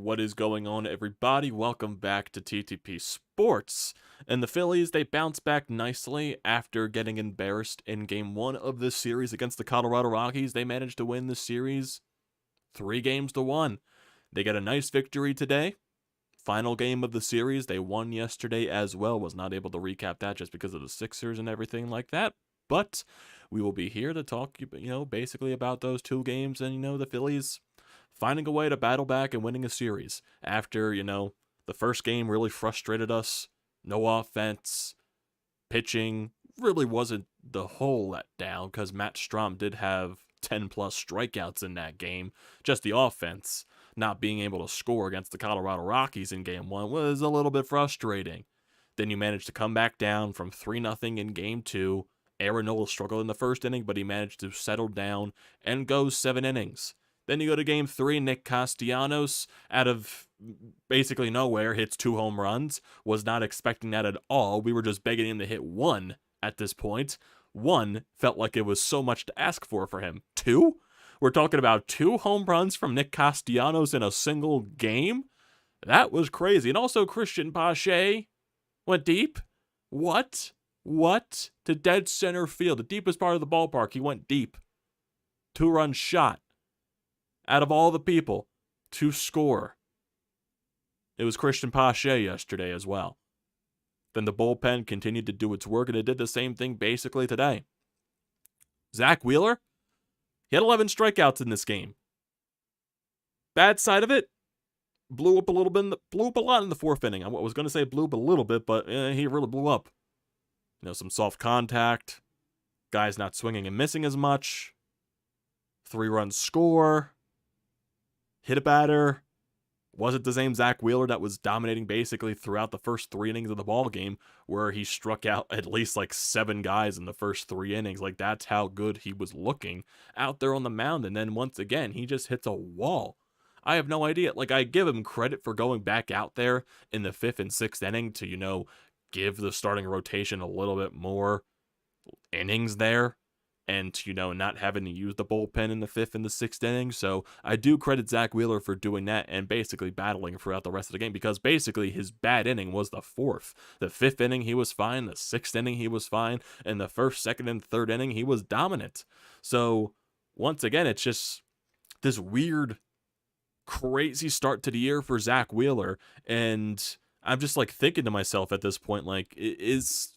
What is going on, everybody? Welcome back to TTP Sports. And the Phillies, they bounced back nicely after getting embarrassed in Game 1 of this series against the Colorado Rockies. They managed to win the series 3-1. They got a nice victory today. Final game of the series. They won yesterday as well. Was not able to recap that just because of the Sixers and everything like that. But we will be here to talk, basically about those two games and, the Phillies finding a way to battle back and winning a series after, the first game really frustrated us. No offense. Pitching really wasn't the whole letdown because Matt Strom did have 10-plus strikeouts in that game. Just the offense not being able to score against the Colorado Rockies in Game 1 was a little bit frustrating. Then you managed to come back down from 3-0 in Game 2. Nola struggled in the first inning, but he managed to settle down and go 7 innings. Then you go to Game 3, Nick Castellanos, out of basically nowhere, hits 2 home runs. Was not expecting that at all. We were just begging him to hit 1 at this point. 1 felt like it was so much to ask for him. 2? We're talking about 2 home runs from Nick Castellanos in a single game? That was crazy. And also Christian Pache went deep. What? To dead center field, the deepest part of the ballpark. He went deep. 2-run shot. Out of all the people to score, it was Christian Pache yesterday as well. Then the bullpen continued to do its work, and it did the same thing basically today. Zack Wheeler, he had 11 strikeouts in this game. Bad side of it, blew up a lot in the 4th inning. I was going to say blew up a little bit, but he really blew up. Some soft contact, guys not swinging and missing as much, 3-run score. Hit a batter. Wasn't the same Zack Wheeler that was dominating basically throughout the first 3 innings of the ball game, where he struck out at least 7 guys in the first 3 innings. That's how good he was looking out there on the mound. And then once again, he just hits a wall. I have no idea. I give him credit for going back out there in the 5th and 6th inning to, give the starting rotation a little bit more innings there. And, not having to use the bullpen in the 5th and the 6th inning. So I do credit Zack Wheeler for doing that and basically battling throughout the rest of the game, because basically his bad inning was the 4th. The 5th inning, he was fine. The 6th inning, he was fine. And the 1st, 2nd, and 3rd inning, he was dominant. So once again, it's just this weird, crazy start to the year for Zack Wheeler. And I'm just thinking to myself at this point, is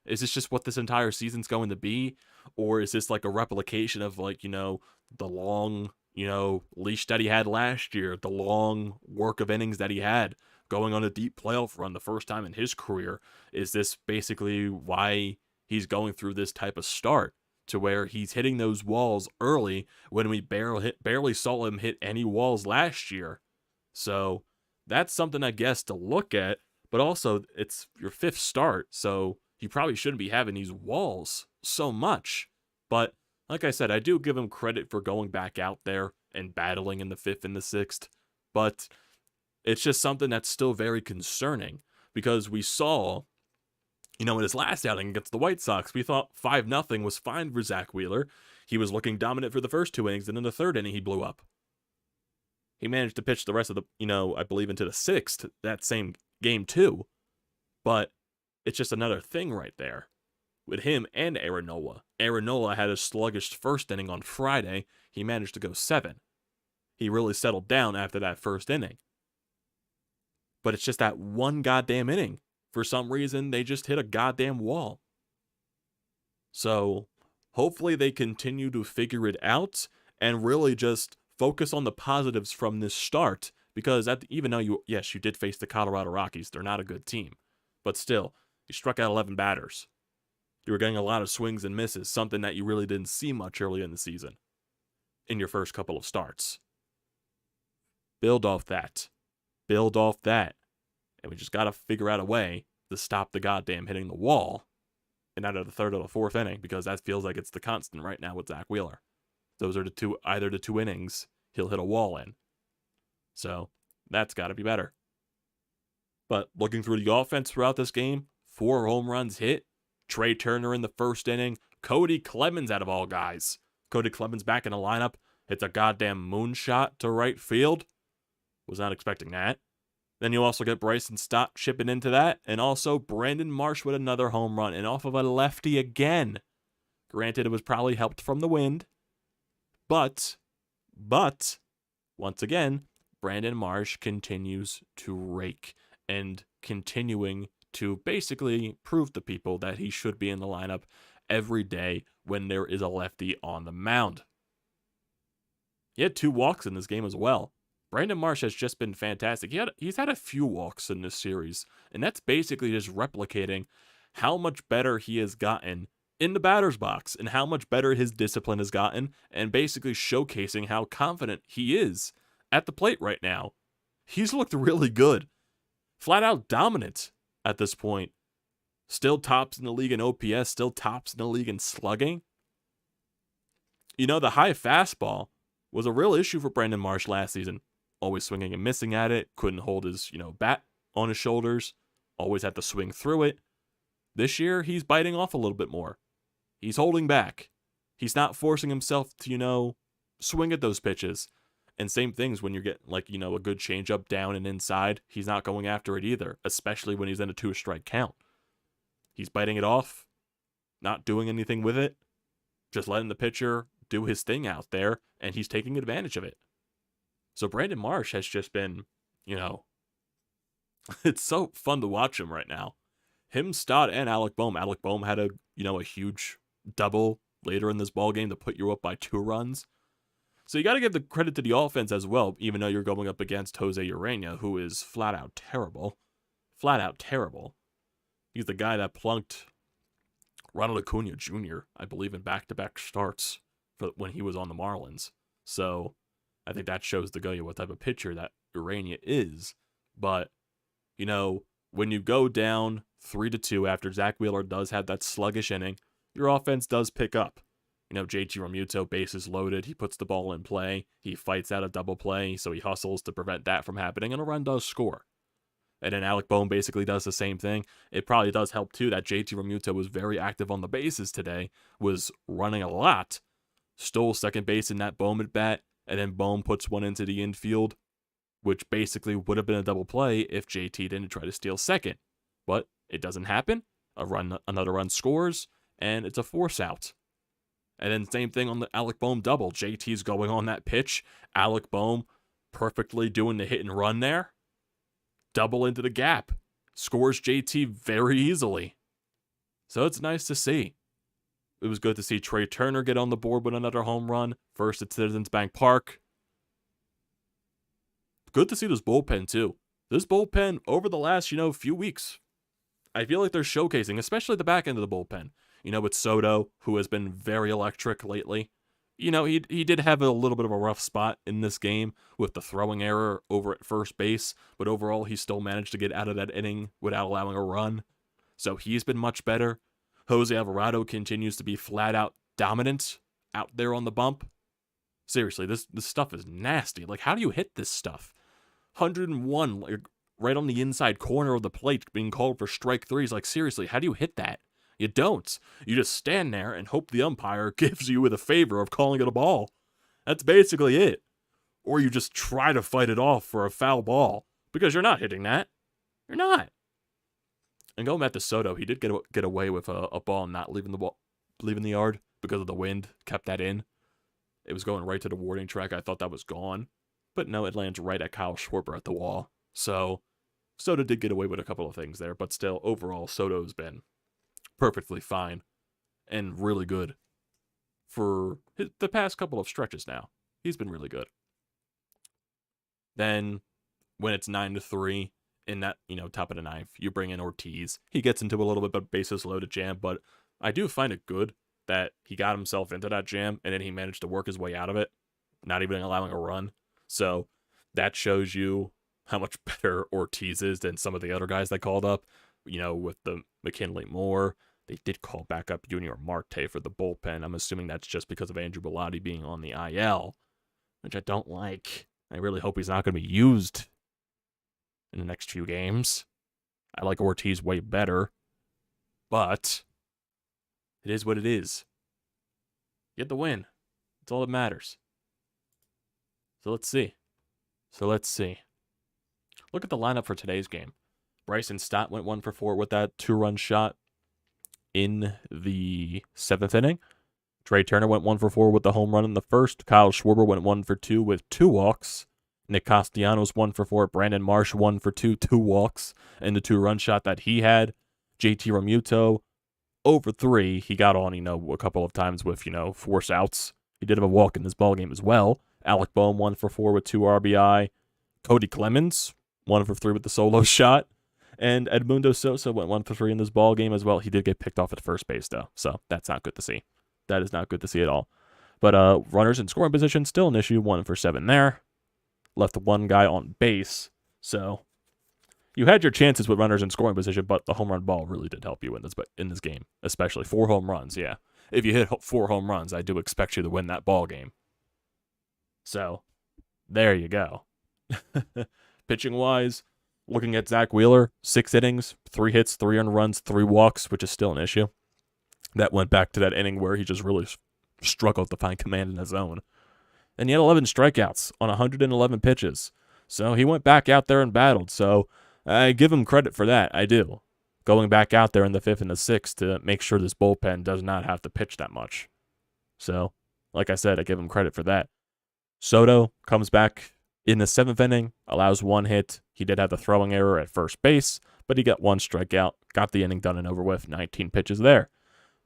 this just what this entire season's going to be? Or is this a replication of the long, leash that he had last year, the long work of innings that he had going on a deep playoff run the first time in his career? Is this basically why he's going through this type of start, to where he's hitting those walls early when we barely saw him hit any walls last year? So that's something, I guess, to look at, but also it's your 5th start, so you probably shouldn't be having these walls so much. But like I said, I do give him credit for going back out there and battling in the 5th and the 6th. But it's just something that's still very concerning, because we saw, in his last outing against the White Sox, we thought 5-0 was fine for Zack Wheeler. He was looking dominant for the first 2 innings, and in the 3rd inning, he blew up. He managed to pitch the rest of the, I believe into the 6th, that same game too. But it's just another thing right there with him and Nola. Nola had a sluggish 1st inning on Friday. He managed to go 7. He really settled down after that 1st inning. But it's just that one goddamn inning. For some reason, they just hit a goddamn wall. So hopefully they continue to figure it out and really just focus on the positives from this start. Because even though you did face the Colorado Rockies, they're not a good team. But still, you struck out 11 batters. You were getting a lot of swings and misses, something that you really didn't see much early in the season in your first couple of starts. Build off that. And we just got to figure out a way to stop the goddamn hitting the wall in either the 3rd or the 4th inning, because that feels like it's the constant right now with Zack Wheeler. Those are either the 2 innings he'll hit a wall in. So that's got to be better. But looking through the offense throughout this game, 4 home runs hit. Trey Turner in the 1st inning. Cody Clemens out of all guys. Cody Clemens back in the lineup. Hits a goddamn moonshot to right field. Was not expecting that. Then you also get Bryce and Stott chipping into that, and also Brandon Marsh with another home run, and off of a lefty again. Granted, it was probably helped from the wind, but, once again, Brandon Marsh continues to rake and continuing to basically prove to people that he should be in the lineup every day when there is a lefty on the mound. He had 2 walks in this game as well. Brandon Marsh has just been fantastic. He's had a few walks in this series, and that's basically just replicating how much better he has gotten in the batter's box and how much better his discipline has gotten, and basically showcasing how confident he is at the plate right now. He's looked really good. Flat out dominant at this point. Still tops in the league in OPS, still tops in the league in slugging. You know, the high fastball was a real issue for Brandon Marsh last season. Always swinging and missing at it, couldn't hold his, bat on his shoulders, always had to swing through it. This year, he's biting off a little bit more. He's holding back. He's not forcing himself to, swing at those pitches. And same things when you get, a good changeup down and inside. He's not going after it either, especially when he's in a 2-strike count. He's biting it off, not doing anything with it, just letting the pitcher do his thing out there, and he's taking advantage of it. So Brandon Marsh has just been, it's so fun to watch him right now. Him, Stott, and Alec Bohm. Alec Bohm had a huge double later in this ballgame to put you up by 2 runs. So you got to give the credit to the offense as well, even though you're going up against Jose Urena, who is flat out terrible. Flat out terrible. He's the guy that plunked Ronald Acuna Jr., I believe, in back-to-back starts for when he was on the Marlins. So I think that shows what type of pitcher that Urena is. But, when you go down 3-2 after Zack Wheeler does have that sluggish inning, your offense does pick up. JT Realmuto, bases loaded, he puts the ball in play, he fights out a double play, so he hustles to prevent that from happening, and a run does score. And then Alec Bohm basically does the same thing. It probably does help, too, that JT Realmuto was very active on the bases today, was running a lot, stole second base in that Bohm at bat, and then Bohm puts one into the infield, which basically would have been a double play if JT didn't try to steal second. But it doesn't happen. Another run scores, and it's a force out. And then same thing on the Alec Bohm double. JT's going on that pitch. Alec Bohm perfectly doing the hit and run there. Double into the gap. Scores JT very easily. So it's nice to see. It was good to see Trey Turner get on the board with another home run. First at Citizens Bank Park. Good to see this bullpen, too. This bullpen, over the last, few weeks, I feel like they're showcasing, especially the back end of the bullpen. With Soto, who has been very electric lately. He did have a little bit of a rough spot in this game with the throwing error over at first base, but overall he still managed to get out of that inning without allowing a run. So he's been much better. Jose Alvarado continues to be flat out dominant out there on the bump. Seriously, this stuff is nasty. How do you hit this stuff? 101, right on the inside corner of the plate, being called for strike 3s. Seriously, how do you hit that? You don't. You just stand there and hope the umpire gives you the favor of calling it a ball. That's basically it. Or you just try to fight it off for a foul ball, because you're not hitting that. You're not. And going back to Soto, he did get away with a ball not leaving the yard because of the wind. Kept that in. It was going right to the warning track. I thought that was gone. But no, it lands right at Kyle Schwarber at the wall. So Soto did get away with a couple of things there, but still, overall, Soto's been perfectly fine and really good for the past couple of stretches now. He's been really good. Then when it's 9-3 in that, top of the ninth, you bring in Ortiz. He gets into a little bit of bases loaded jam, but I do find it good that he got himself into that jam and then he managed to work his way out of it, not even allowing a run. So that shows you how much better Ortiz is than some of the other guys that called up, with the McKinley Moore. They did call back up Junior Marte for the bullpen. I'm assuming that's just because of Andrew Bellotti being on the IL, which I don't like. I really hope he's not going to be used in the next few games. I like Ortiz way better, but it is what it is. Get the win. That's all that matters. So let's see. Look at the lineup for today's game. Bryce and Stott went 1 for 4 with that 2-run shot in the 7th inning. Trey Turner went 1 for 4 with the home run in the first. Kyle Schwarber went 1 for 2 with 2 walks. Nick Castellanos 1 for 4. Brandon Marsh 1 for 2, 2 walks in the 2-run shot that he had. JT Realmuto over 3. He got on, a couple of times with, force outs. He did have a walk in this ballgame as well. Alec Boehm 1 for 4 with 2 RBI. Cody Clemens 1 for 3 with the solo shot. And Edmundo Sosa went 1 for 3 in this ballgame as well. He did get picked off at first base, though, so that's not good to see. That is not good to see at all. But runners in scoring position, still an issue. 1 for 7 there. Left one guy on base. So you had your chances with runners in scoring position, but the home run ball really did help you in this game, especially 4 home runs. Yeah, if you hit 4 home runs, I do expect you to win that ball game. So there you go. Pitching wise, looking at Zack Wheeler, 6 innings, 3 hits, 3 earned runs, 3 walks, which is still an issue. That went back to that inning where he just really struggled to find command in his zone. And he had 11 strikeouts on 111 pitches. So he went back out there and battled. So I give him credit for that. I do. Going back out there in the 5th and the 6th to make sure this bullpen does not have to pitch that much. So, like I said, I give him credit for that. Soto comes back in the 7th inning, allows 1 hit. He did have the throwing error at first base, but he got 1 strikeout, got the inning done and over with, 19 pitches there.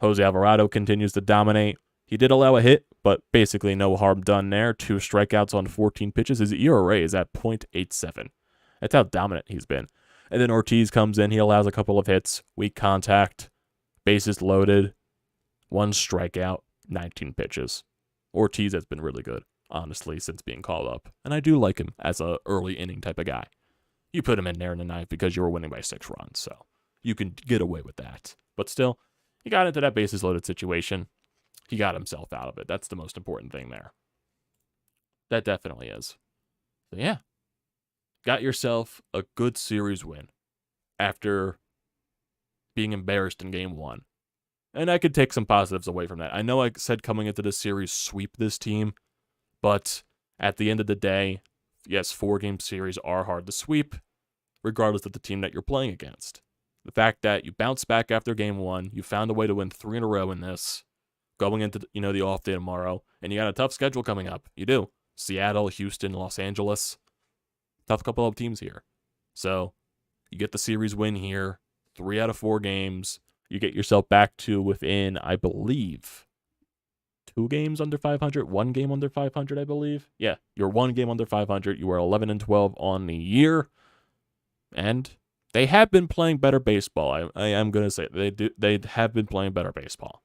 Jose Alvarado continues to dominate. He did allow a hit, but basically no harm done there. 2 strikeouts on 14 pitches. His ERA is at .87. That's how dominant he's been. And then Ortiz comes in. He allows a couple of hits. Weak contact. Bases loaded. 1 strikeout. 19 pitches. Ortiz has been really good, honestly, since being called up. And I do like him as a early inning type of guy. You put him in there in the 9th because you were winning by 6 runs, so you can get away with that. But still, he got into that bases loaded situation. He got himself out of it. That's the most important thing there. That definitely is. So yeah, got yourself a good series win after being embarrassed in game 1. And I could take some positives away from that. I know I said coming into this series, sweep this team. But at the end of the day, yes, 4-game series are hard to sweep, regardless of the team that you're playing against. The fact that you bounced back after game 1, you found a way to win 3 in a row in this, going into the off day tomorrow, and you got a tough schedule coming up. You do. Seattle, Houston, Los Angeles. Tough couple of teams here. So you get the series win here, 3 out of 4 games. You get yourself back to within, I believe, 2 games under 500, 1 game under 500, I believe. Yeah, you're 1 game under 500. You are 11-12 on the year. And they have been playing better baseball. I am going to say they have been playing better baseball.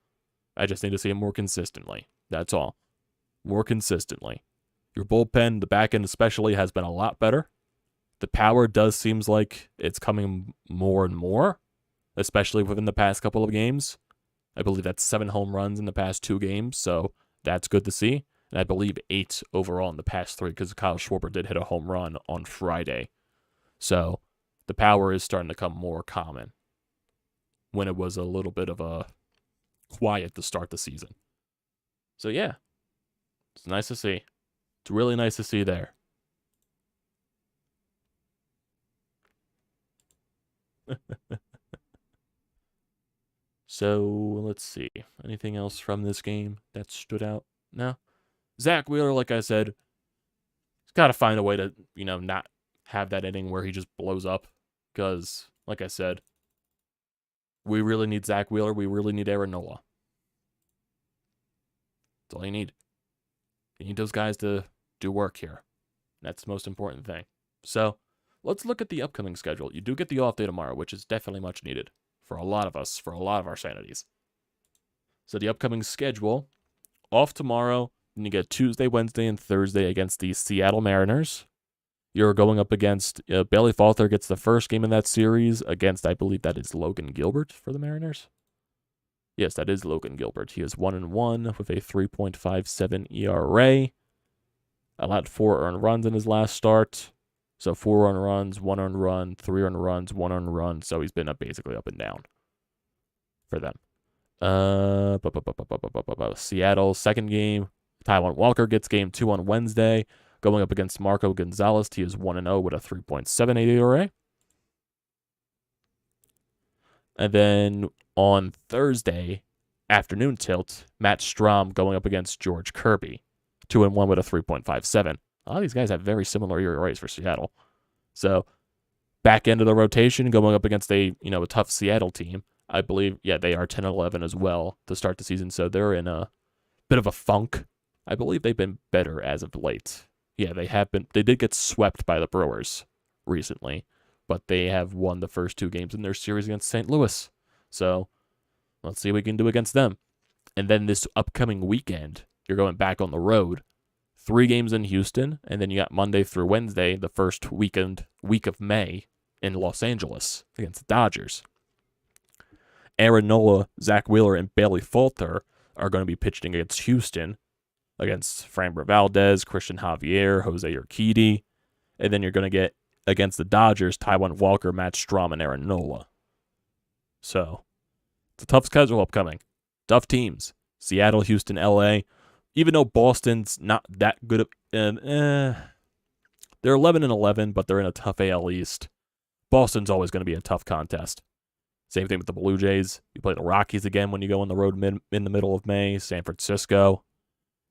I just need to see it more consistently. That's all. More consistently. Your bullpen, the back end especially, has been a lot better. The power does seems like it's coming more and more, especially within the past couple of games. I believe that's 7 home runs in the past 2 games, so that's good to see. And I believe 8 overall in the past 3 because Kyle Schwarber did hit a home run on Friday. So the power is starting to come more common when it was a little bit of a quiet to start the season. So yeah, it's nice to see. It's really nice to see there. So, let's see. Anything else from this game that stood out? No? Zack Wheeler, like I said, he's got to find a way to, not have that inning where he just blows up. Because, like I said, we really need Zack Wheeler. We really need Aaron Nola. That's all you need. You need those guys to do work here. That's the most important thing. So, let's look at the upcoming schedule. You do get the off day tomorrow, which is definitely much needed for a lot of us, for a lot of our sanities. So the upcoming schedule, off tomorrow, and you get Tuesday, Wednesday, and Thursday against the Seattle Mariners. You're going up against, Bailey Falter gets the first game in that series against, I believe that is Logan Gilbert for the Mariners. Yes, that is Logan Gilbert. He is 1-1 with a 3.57 ERA. Allowed 4 earned runs in his last start. So 4 earned runs, 1 earned run, 3 earned runs, 1 earned run. So he's been basically up and down for them. Seattle, second game. Taijuan Walker gets game 2 on Wednesday. going up against Marco Gonzalez. He is 1-0 with a 3.78 ERA. And then on Thursday, afternoon tilt, Matt Strom going up against George Kirby. 2-1 with a 3.57. A lot of these guys have very similar ERAs for Seattle. So, back end of the rotation, going up against a tough Seattle team. I believe, they are 10-11 as well to start the season. So they're in a bit of a funk. I believe they've been better as of late. Yeah, they have been. They did get swept by the Brewers recently, but they have won the first 2 games in their series against St. Louis. So let's see what we can do against them. And then this upcoming weekend, you're going back on the road. 3 games in Houston, and then you got Monday through Wednesday, the first week of May in Los Angeles against the Dodgers. Aaron Nola, Zach Wheeler, and Bailey Falter are going to be pitching against Houston, against Framber Valdez, Christian Javier, Jose Urquidy. And then you're going to get against the Dodgers, Taijuan Walker, Matt Strom, and Aaron Nola. So, it's a tough schedule upcoming. Tough teams. Seattle, Houston, LA. Even though Boston's not that good, they're 11-11, but they're in a tough AL East. Boston's always going to be a tough contest. Same thing with the Blue Jays. You play the Rockies again when you go on the road in the middle of May, San Francisco,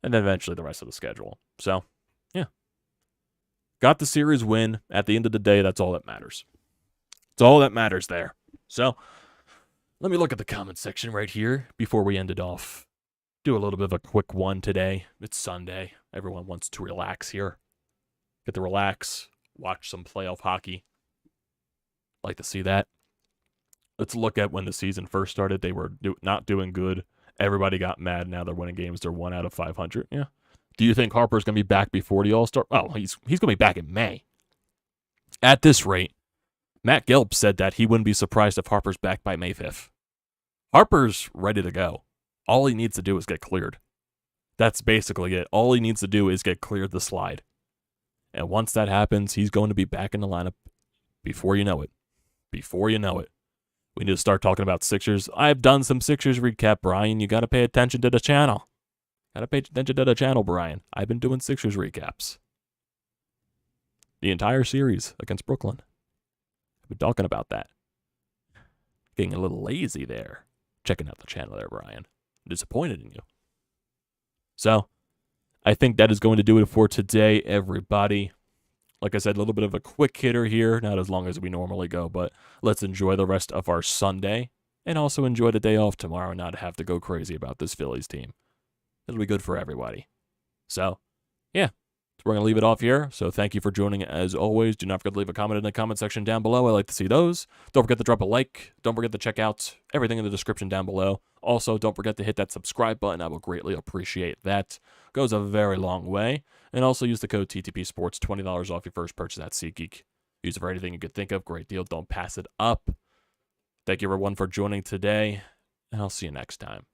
and then eventually the rest of the schedule. So, yeah. Got the series win. At the end of the day, that's all that matters. It's all that matters there. So, let me look at the comment section right here before we end it off. Do a little bit of a quick one today. It's Sunday. Everyone wants to relax here. Get to relax. Watch some playoff hockey. Like to see that. Let's look at when the season first started. They were not doing good. Everybody got mad. Now they're winning games. They're 1 out of 500. Yeah. Do you think Harper's going to be back before the All-Star? Oh, he's going to be back in May. At this rate, Matt Gelb said that he wouldn't be surprised if Harper's back by May 5th. Harper's ready to go. All he needs to do is get cleared. That's basically it. All he needs to do is get cleared the slide. And once that happens, he's going to be back in the lineup before you know it. Before you know it. We need to start talking about Sixers. I've done some Sixers recap, Brian. You got to pay attention to the channel. Got to pay attention to the channel, Brian. I've been doing Sixers recaps. The entire series against Brooklyn. I've been talking about that. Getting a little lazy there. Checking out the channel there, Brian. I'm disappointed in you. So, I think that is going to do it for today, everybody. Like I said, a little bit of a quick hitter here, not as long as we normally go, but let's enjoy the rest of our Sunday and also enjoy the day off tomorrow and not have to go crazy about this Phillies team. It'll be good for everybody. So, yeah, we're going to leave it off here. So thank you for joining as always. Do not forget to leave a comment in the comment section down below. I like to see those. Don't forget to drop a like. Don't forget to check out everything in the description down below. Also, don't forget to hit that subscribe button. I will greatly appreciate that. Goes a very long way. And also use the code TTPSPORTS, $20 off your first purchase at SeatGeek. Use it for anything you could think of. Great deal. Don't pass it up. Thank you everyone for joining today, and I'll see you next time.